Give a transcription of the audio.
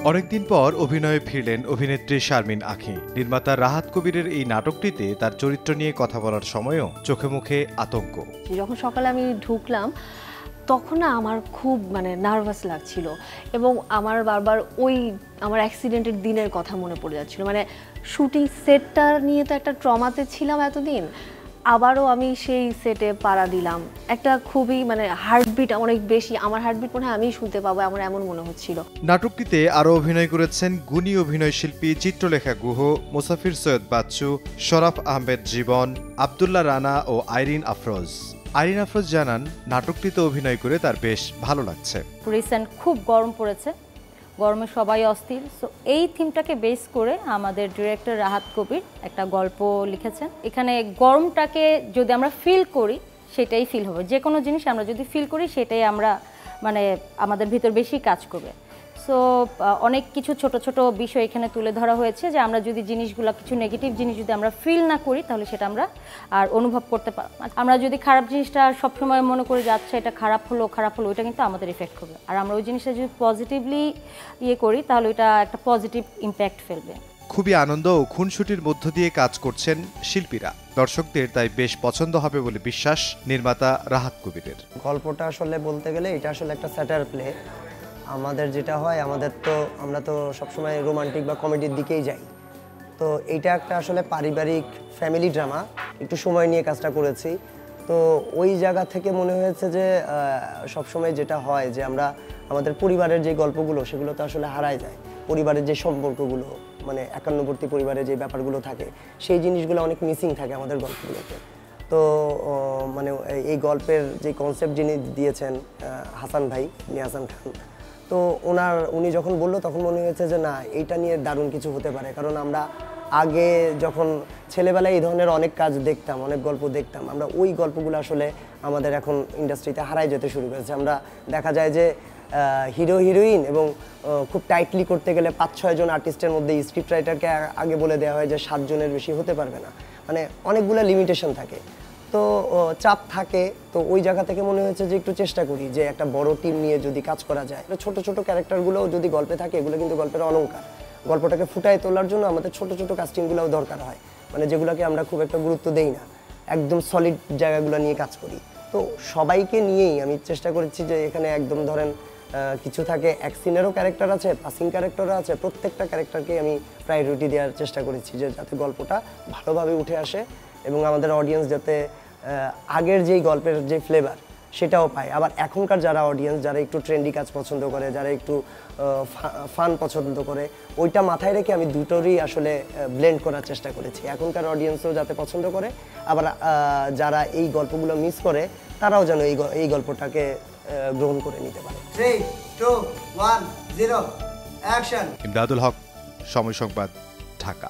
অনেকদিন পর অভিনয়ে ফিরলেন অভিনেত্রী শারমিন আঁখি। নির্মাতা রাহাত কবিরের এই নাটকটিতে তার চরিত্র নিয়ে কথা বলার সময়ও চোখে মুখে আতঙ্ক। যখন সকালে আমি ঢুকলাম তখন না আমার খুব নার্ভাস লাগছিল এবং আমার বারবার আমার অ্যাক্সিডেন্টের দিনের কথা মনে পড়ে যাচ্ছিল। শুটিং সেটটা নিয়ে তো একটা ট্রমাতে ছিলাম এতদিন, আবারও আমি সেই সেটে পাড়া দিলাম। একটা খুবই হার্টবিট অনেক বেশি, আমার হার্টবিট মনে হয় আমি শুনতে পাবো এমন মনে হচ্ছিল। নাটকটিতে আরও অভিনয় করেছেন গুণী অভিনয় শিল্পী চিত্রলেখা গুহ, মুসাফির সৈয়দ বাচ্চু, শরাফ আহমেদ জীবন, আব্দুল্লাহ রানা ও আইরিন আফরোজ। আইরিন আফরোজ জানান, নাটকটিতে অভিনয় করে তার বেশ ভালো লাগছে। রিসেন্ট খুব গরম পড়েছে, গরমে সবাই অস্থির। সো এই থিমটাকে বেস করে আমাদের ডিরেক্টর রাহাত কবির একটা গল্প লিখেছেন। এখানে গরমটাকে যদি আমরা ফিল করি সেটাই ফিল হবে, যে কোনো জিনিস আমরা যদি ফিল করি সেটাই আমরা আমাদের ভিতর বেশি কাজ করবে। সো অনেক কিছু ছোট ছোট বিষয় এখানে তুলে ধরা হয়েছে, যে আমরা যদি জিনিসগুলো কিছু নেগেটিভ জিনিস যদি আমরা ফিল না করি তাহলে সেটা আমরা আর অনুভব করতে পারবো না। আমরা যদি খারাপ জিনিসটা সবসময় মনে করে যাচ্ছে এটা খারাপ হলো ওইটা কিন্তু আমাদের ইফেক্ট করবে। আর আমরা ওই জিনিসটা যদি পজিটিভলি করি তাহলে ওইটা একটা পজিটিভ ইম্প্যাক্ট ফেলবে। খুবই আনন্দ ও খুনসুটির মধ্য দিয়ে কাজ করছেন শিল্পীরা। দর্শকদের তাই বেশ পছন্দ হবে বলে বিশ্বাস নির্মাতা রাহাত কবিরের। গল্পটা আসলে বলতে গেলে এটা আসলে একটা স্যাটার প্লে। আমাদের যেটা হয়, আমরা তো সবসময় রোমান্টিক বা কমেডির দিকেই যাই। তো এইটা একটা আসলে পারিবারিক ফ্যামিলি ড্রামা, একটু সময় নিয়ে কাজটা করেছি। তো ওই জায়গা থেকে মনে হয়েছে যে সবসময় যেটা হয় যে আমরা আমাদের পরিবারের যে গল্পগুলো সেগুলো তো আসলে হারায় যায়। পরিবারের যে সম্পর্কগুলো একান্নবর্তী পরিবারের যে ব্যাপারগুলো থাকে সেই জিনিসগুলো অনেক মিসিং থাকে আমাদের গল্পগুলোতে। তো এই গল্পের যে কনসেপ্ট যিনি দিয়েছেন হাসান ভাই, হাসান খান, তো উনি যখন বললো তখন মনে হয়েছে যে না, এইটা নিয়ে দারুণ কিছু হতে পারে। কারণ আমরা আগে যখন ছেলেবেলায় এই ধরনের অনেক কাজ দেখতাম, অনেক গল্প দেখতাম, আমরা ওই গল্পগুলো আসলে আমাদের এখন ইন্ডাস্ট্রিতে হারাই যেতে শুরু করেছে। আমরা দেখা যায় যে হিরো হিরোইন এবং খুব টাইটলি করতে গেলে 5-6 জন আর্টিস্টের মধ্যে স্ক্রিপ্ট রাইটারকে আগে বলে দেওয়া হয় যে 7 জনের বেশি হতে পারবে না। অনেকগুলো লিমিটেশন থাকে, তো চাপ থাকে। তো ওই জায়গা থেকে মনে হয়েছে যে একটু চেষ্টা করি যে একটা বড় টিম নিয়ে যদি কাজ করা যায়। ছোট ছোট ক্যারেক্টারগুলোও যদি গল্পে থাকে, এগুলো কিন্তু গল্পের অলংকার। গল্পটাকে ফুটায় তোলার জন্য আমাদের ছোট ছোট কাস্টিংগুলোও দরকার হয়, যেগুলোকে আমরা খুব একটা গুরুত্ব দেই না, একদম সলিড জায়গাগুলো নিয়ে কাজ করি। তো সবাইকে নিয়েই আমি চেষ্টা করেছি যে এখানে একদম ধরেন কিছু থাকে অ্যাকশনেরও ক্যারেক্টার আছে, পাসিং ক্যারেক্টারও আছে। প্রত্যেকটা ক্যারেক্টারকে আমি প্রায়োরিটি দেওয়ার চেষ্টা করেছি যে যাতে গল্পটা ভালোভাবে উঠে আসে এবং আমাদের অডিয়েন্স যাতে আগের যেই গল্পের যে ফ্লেভার সেটাও পায়। আবার এখনকার যারা অডিয়েন্স, যারা একটু ট্রেন্ডি কাজ পছন্দ করে, যারা একটু ফান পছন্দ করে, ওইটা মাথায় রেখে আমি দুটোরই আসলে ব্লেন্ড করার চেষ্টা করেছি। এখনকার অডিয়েন্সও যাতে পছন্দ করে, আবার যারা এই গল্পগুলো মিস করে তারাও যেন এই গল্পটাকে গ্রহণ করে নিতে পারে। 3, 2, 1, 0 অ্যাকশন। ইমদাদুল হক, সময় সংবাদ, ঢাকা।